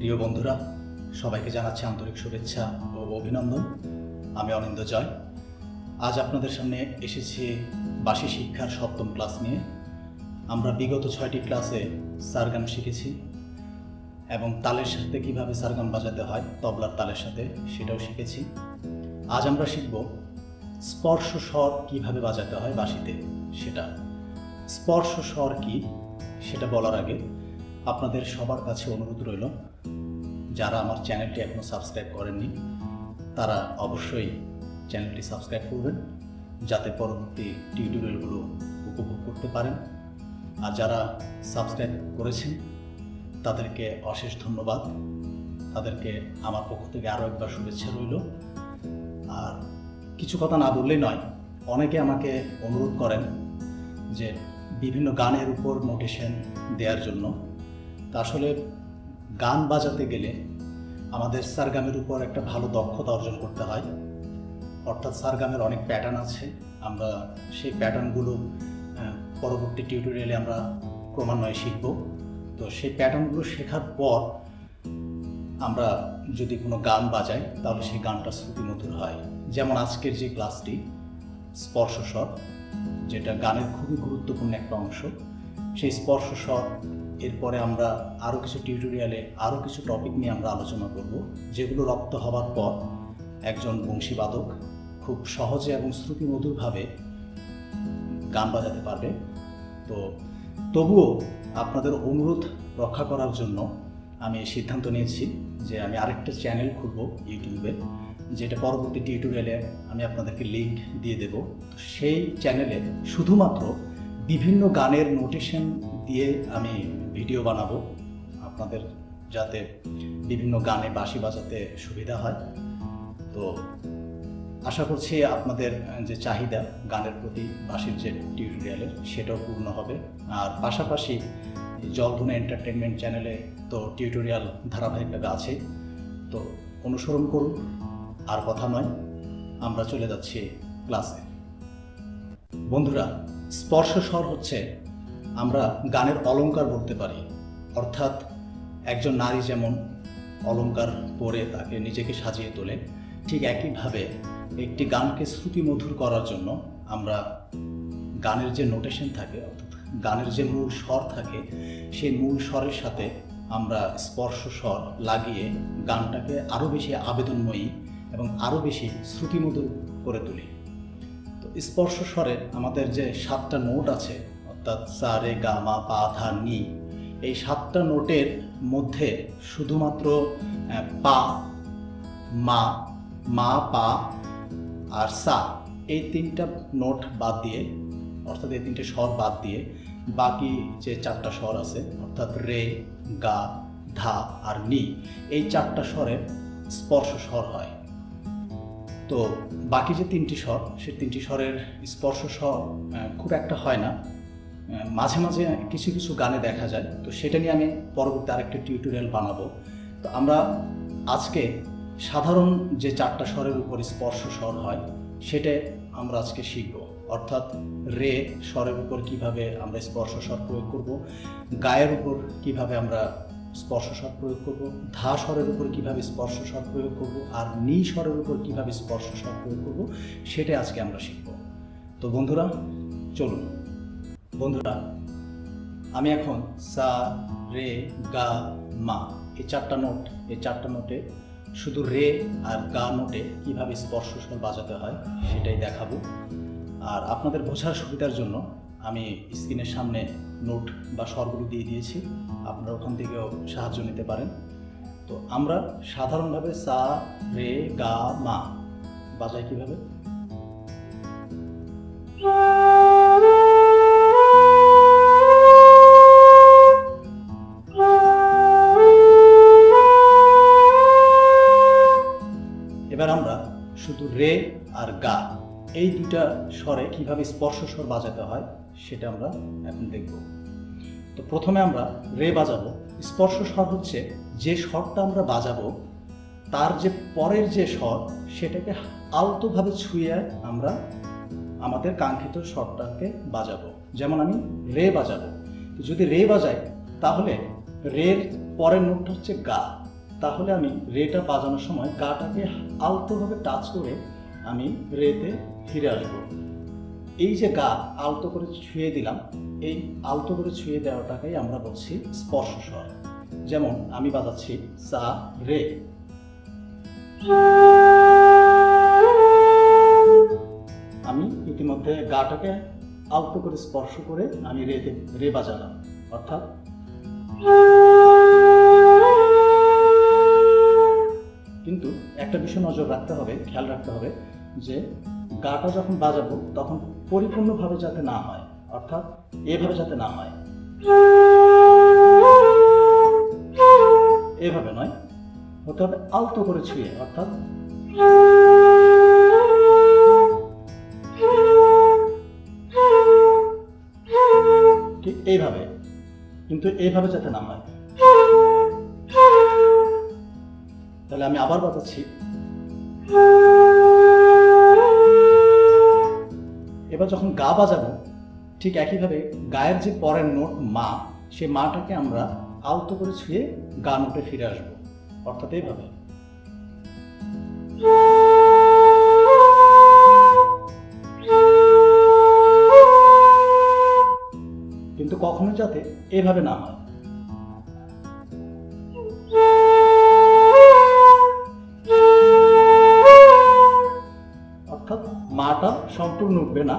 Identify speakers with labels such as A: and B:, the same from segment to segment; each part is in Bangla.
A: প্রিয় বন্ধুরা, সবাইকে জানাচ্ছি আন্তরিক শুভেচ্ছা ও অভিনন্দন। আমি অনিন্দ্য জয়। আজ আপনাদের সামনে এসেছি বাঁশি শিক্ষার ৭ম ক্লাস নিয়ে। আমরা বিগত ৬টি ক্লাসে সারগাম শিখেছি এবং তালের সাথে কীভাবে সারগাম বাজাতে হয়, তবলার তালের সাথে, সেটাও শিখেছি। আজ আমরা শিখব স্পর্শ স্বর কীভাবে বাজাতে হয় বাঁশিতে। সেটা স্পর্শ স্বর কী সেটা বলার আগে আপনাদের সবার কাছে অনুরোধ রইল, যারা আমার চ্যানেলটি এখনও সাবস্ক্রাইব করেননি তারা অবশ্যই চ্যানেলটি সাবস্ক্রাইব করবেন, যাতে পরবর্তী টিউটোরিয়ালগুলো উপভোগ করতে পারেন। আর যারা সাবস্ক্রাইব করেছেন তাদেরকে অশেষ ধন্যবাদ। তাদেরকে আমার পক্ষ থেকে আরও একবার শুভেচ্ছা রইল। আর কিছু কথা না বললেই নয়, অনেকে আমাকে অনুরোধ করেন যে বিভিন্ন গানের উপর নোটেশন দেওয়ার জন্য। তা আসলে গান বাজাতে গেলে আমাদের সারগামের উপর একটা ভালো দক্ষতা অর্জন করতে হয়। অর্থাৎ সারগামের অনেক প্যাটার্ন আছে, আমরা সেই প্যাটার্নগুলো পরবর্তী টিউটোরিয়ালে আমরা ক্রমান্বয়ে শিখব। তো সেই প্যাটার্নগুলো শেখার পর আমরা যদি কোনো গান বাজাই তাহলে সেই গানটা শ্রুতিমধুর হয়। যেমন আজকের যে ক্লাসটি স্পর্শ স্বর, যেটা গানের খুবই গুরুত্বপূর্ণ একটা অংশ, সেই স্পর্শ স্বর এরপরে আমরা আরও কিছু টিউটোরিয়ালে আরও কিছু টপিক নিয়ে আমরা আলোচনা করব, যেগুলো রপ্ত হওয়ার পর একজন বংশীবাদক খুব সহজে এবং শ্রুতিমধুরভাবে গান বাজাতে পারবে। তো তবুও আপনাদের অনুরোধ রক্ষা করার জন্য আমি সিদ্ধান্ত নিয়েছি যে আমি আরেকটা চ্যানেল খুলব ইউটিউবে, যেটা পরবর্তী টিউটোরিয়ালে আমি আপনাদেরকে লিঙ্ক দিয়ে দেব। সেই চ্যানেলে শুধুমাত্র বিভিন্ন গানের নোটেশন দিয়ে আমি ভিডিও বানাবো, আপনাদের যাতে বিভিন্ন গানে বাঁশি বাজাতে সুবিধা হয়। তো আশা করছি আপনাদের যে চাহিদা গানের প্রতি বাঁশির যে টিউটোরিয়ালের, সেটাও পূর্ণ হবে। আর পাশাপাশি জলধুনা এন্টারটেনমেন্ট চ্যানেলে তো টিউটোরিয়াল ধারাবাহিকতা আছে, তো অনুসরণ করুন। আর কথা নয়, আমরা চলে যাচ্ছি ক্লাসে। বন্ধুরা, স্পর্শ স্বর হচ্ছে আমরা গানের অলংকার বলতে পারি। অর্থাৎ একজন নারী যেমন অলংকার পরে তাকে নিজেকে সাজিয়ে তোলে, ঠিক একইভাবে একটি গানকে শ্রুতিমধুর করার জন্য আমরা গানের যে নোটেশন থাকে, অর্থাৎ গানের যে মূল স্বর থাকে, সেই মূল স্বরের সাথে আমরা স্পর্শ স্বর লাগিয়ে গানটাকে আরও বেশি আবেদনময়ী এবং আরও বেশি শ্রুতিমধুর করে তুলি। তো স্পর্শ স্বরে আমাদের যে 7টা নোট আছে, অর্থাৎ সা রে গা মা পা ধা নি, এই 7টা নোটের মধ্যে শুধুমাত্র পা, মা, মা, পা আর সা, এই 3টা নোট বাদ দিয়ে, অর্থাৎ এই 3টে স্বর বাদ দিয়ে বাকি যে 4টা স্বর আছে, অর্থাৎ রে, গা, ধা আর নি, এই 4টা স্বরের স্পর্শ স্বর হয়। তো বাকি যে 3টি স্বর, সেই 3টি স্বরের স্পর্শ স্বর খুব একটা হয় না, মাঝে মাঝে কিছু কিছু গানে দেখা যায়। তো সেটা নিয়ে আমি পরবর্তী আরেকটা টিউটোরিয়াল বানাবো। তো আমরা আজকে সাধারণ যে 4টা স্বরের উপর স্পর্শ স্বর হয় সেটা আমরা আজকে শিখব। অর্থাৎ রে স্বরের উপর কিভাবে আমরা স্পর্শ স্বর প্রয়োগ করব, গায়ের উপর কিভাবে আমরা স্পর্শ স্বর প্রয়োগ করব, ধা স্বরের উপর কিভাবে স্পর্শ স্বর প্রয়োগ করব, আর নি স্বরের উপর কিভাবে স্পর্শ স্বর প্রয়োগ করব, সেটাই আজকে আমরা শিখব। তো বন্ধুরা চলুন। বন্ধুরা, আমি এখন সা, রে, গা, মা, এই 4টা নোট, এই 4টা নোটে শুধু রে আর গা নোটে কিভাবে স্পর্শ স্বর বাজাতে হয় সেটাই দেখাবো। আর আপনাদের বোঝার সুবিধার জন্য আমি স্ক্রিনের সামনে নোট বা স্বরগুলো দিয়ে দিয়েছি, আপনারা ওখান থেকেও সাহায্য নিতে পারেন। তো আমরা সাধারণভাবে সা, রে, গা, মা বাজাই কিভাবে। এবার আমরা শুধু রে আর গা, এই 2টা স্বরে কিভাবে স্পর্শ স্বর বাজাতে হয় সেটা আমরা এখন দেখব। তো প্রথমে আমরা রে বাজাবো। স্পর্শ স্বর হচ্ছে যে স্বরটা আমরা বাজাবো তার যে পরের যে স্বর, সেটাকে আলতোভাবে ছুঁয়ে আমরা আমাদের কাঙ্ক্ষিত স্বরটাকে বাজাবো। যেমন আমি রে বাজাবো, যদি রে বাজাই তাহলে রের পরের নোটটা হচ্ছে গা, তাহলে আমি রেটা বাজানোর সময় গাটাকে আলতোভাবে টাচ করে আমি রেতে ফিরে আসব। এই যে গা আলতো করে ছুঁয়ে দিলাম, এই আলতো করে ছুঁয়ে দেওয়াটাকেই আমরা বলছি স্পর্শ স্বর। যেমন আমি বাজাচ্ছি সা রে, আমি ইতিমধ্যে গাটাকে আলতো করে স্পর্শ করে আমি রে বাজালাম, অর্থাৎ কিন্তু একটা বিষয় নজর রাখতে হবে, খেয়াল রাখতে হবে যে গাটা যখন বাজাবো তখন পরিপূর্ণভাবে যাতে না হয়, অর্থাৎ এভাবে যাতে না হয়, এভাবে নয়, হতে হবে আলতো করে ছুঁয়ে, অর্থাৎ ঠিক এইভাবে, কিন্তু এইভাবে যাতে না হয়। তাহলে আমি আবার বাজাচ্ছি। এবার যখন গা বাজাবো ঠিক একইভাবে গায়ের যে পরের নোট মা, সে মাটাকে আমরা আলতো করে ছুঁয়ে গা নোটে ফিরে আসবো, অর্থাৎ এইভাবে। কিন্তু কখনো যাতে এভাবে না হয়। অর্থাৎ মাটা সম্পূর্ণ উঠবে না,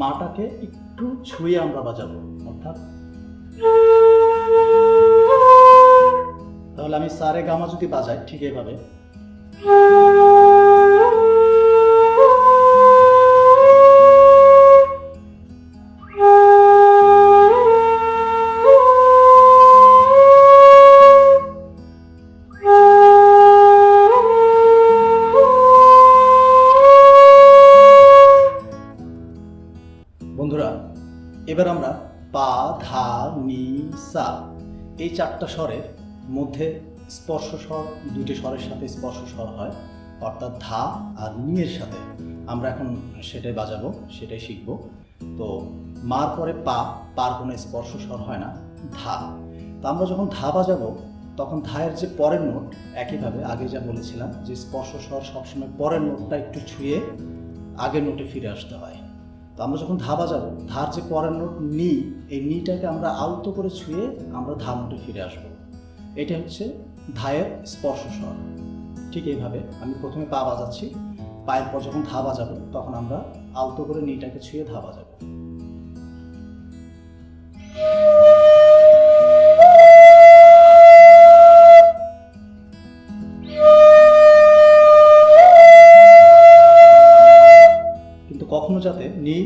A: মাটাকে একটু ছুঁয়ে আমরা বাজাবো, অর্থাৎ। তাহলে আমি সারে গামা যদি বাজাই ঠিক এইভাবে, বন্ধুরা এবার আমরা পা, ধা, নি, সা এই চারটা স্বরের মধ্যে স্পর্শ স্বর দুইটি স্বরের সাথে স্পর্শ স্বর হয়, অর্থাৎ ধা আর নি এর সাথে আমরা এখন সেটাই বাজাবো, সেটাই শিখব। তো মার পরে পার কোনো স্পর্শ স্বর হয় না, ধা। তো আমরা যখন ধা বাজাবো তখন ধায়ের যে পরের নোট একইভাবে আগে যা বলেছিলাম যে স্পর্শ স্বর সবসময় পরের নোটটা একটু ছুঁয়ে আগের নোটে ফিরে আসতে হয়। তো আমরা যখন ধা বাজাবো ধার যে পরের নোট নি, এই নিটাকে আমরা আলতো করে ছুঁয়ে আমরা ধা নোটে ফিরে আসবো। এটা হচ্ছে ধায়ের স্পর্শ স্বর। ঠিক এইভাবে আমি প্রথমে পা বাজাচ্ছি, পায়ের পর যখন ধা বাজাবো তখন আমরা আলতো করে নিটাকে ছুঁয়ে ধা বাজাবো। কিন্তু কখনো যাতে নি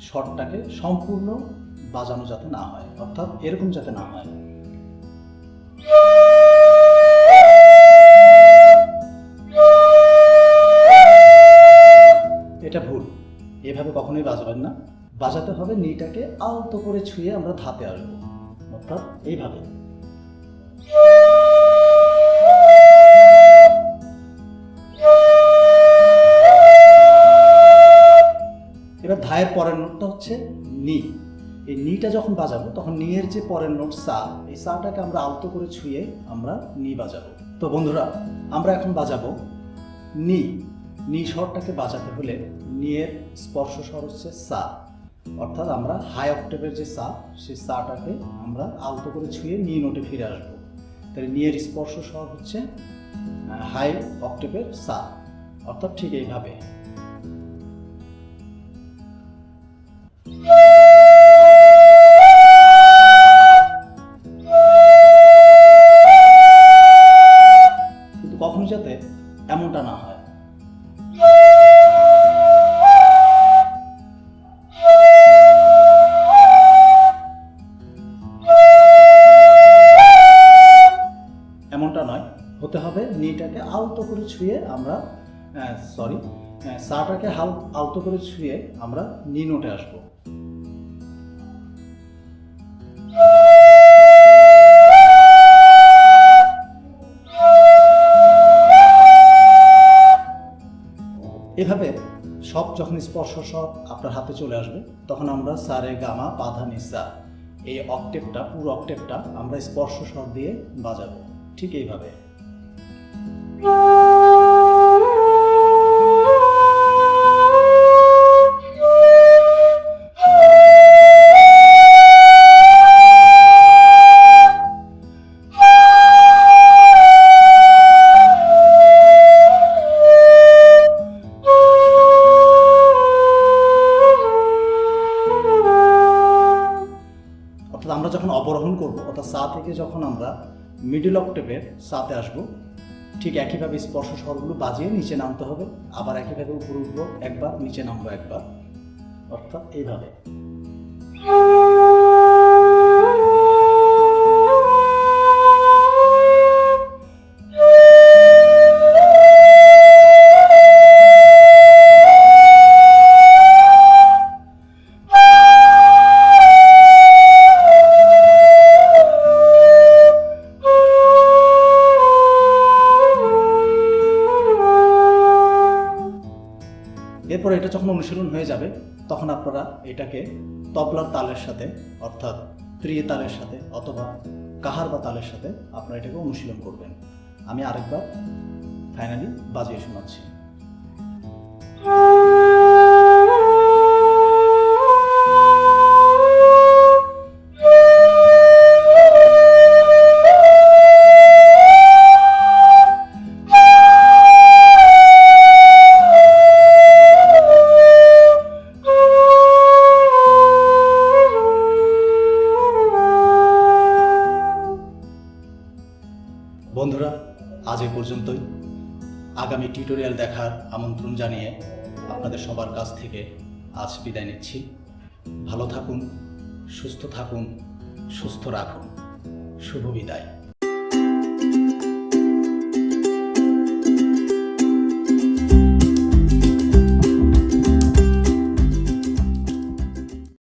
A: স্বরটাকে সম্পূর্ণ বাজানো যাতে না হয়, অর্থাৎ এরকম যাতে না হয়। এটা ভুল, এভাবে কখনোই বাজাবেন না। বাজাতে হবে নিটাকে আলতো করে ছুঁয়ে আমরা ধাতে আসবো, অর্থাৎ এইভাবে। এবার ধায়ের পরের নোটটা হচ্ছে নি। এই নিটা যখন বাজাবো তখন নি এর যে পরের নোট সা, এই সাটাকে আমরা আলতো করে ছুঁয়ে আমরা নি বাজাবো। তো বন্ধুরা আমরা এখন বাজাবো নি। নি স্বরটাকে বাজাতে হলে নি এর স্পর্শ স্বর হচ্ছে সা, অর্থাৎ আমরা হাই অক্টেভের যে সা, সেই সাটাকে আমরা আলতো করে ছুঁয়ে নি নোটে ফিরে আসবো। তাহলে নি এর স্পর্শ স্বর হচ্ছে হাই অক্টেভের সা, অর্থাৎ ঠিক এইভাবে। কিন্তু কখনো যাতে এমনটা না হয়। এমনটা নয়, হতে হবে নিটাকে আলতো করে ছুঁয়ে আমরা সাটাকে আলতো করে ছুঁয়ে আমরা নি নোটে আসবো। এভাবে সব যখন স্পর্শ স্বর আপনার হাতে চলে আসবে তখন আমরা সারে গামা পাধা নিসা এই অক্টেভটা, পুরো অক্টেভটা আমরা স্পর্শ স্বর দিয়ে বাজাবো, ঠিক এইভাবে। অর্থাৎ আমরা যখন অবরোহণ করব, অর্থাৎ সা থেকে যখন আমরা মিডল অক্টেভের সাতে আসব, ঠিক একইভাবে স্পর্শ স্বরগুলো বাজিয়ে নিচে নামতে হবে, আবার একইভাবে উপরে উঠবো একবার, নিচে নামবো একবার, অর্থাৎ এইভাবে। এরপর এটা যখন অনুশীলন হয়ে যাবে, তখন আপনারা এটাকে তবলার তালের সাথে, অর্থাৎ ত্রিয়ে তালের সাথে অথবা কাহার বা তালের সাথে আপনারা এটাকে অনুশীলন করবেন। আমি আরেকবার ফাইনালি বাজিয়ে শোনাচ্ছি। বন্ধুরা, আজ এই পর্যন্তই। আগামী টিউটোরিয়াল দেখার আমন্ত্রণ জানিয়ে আপনাদের সবার কাছ থেকে আজ বিদায় নিচ্ছি। ভালো থাকুন, সুস্থ থাকুন, সুস্থ রাখুন। শুভ বিদায়।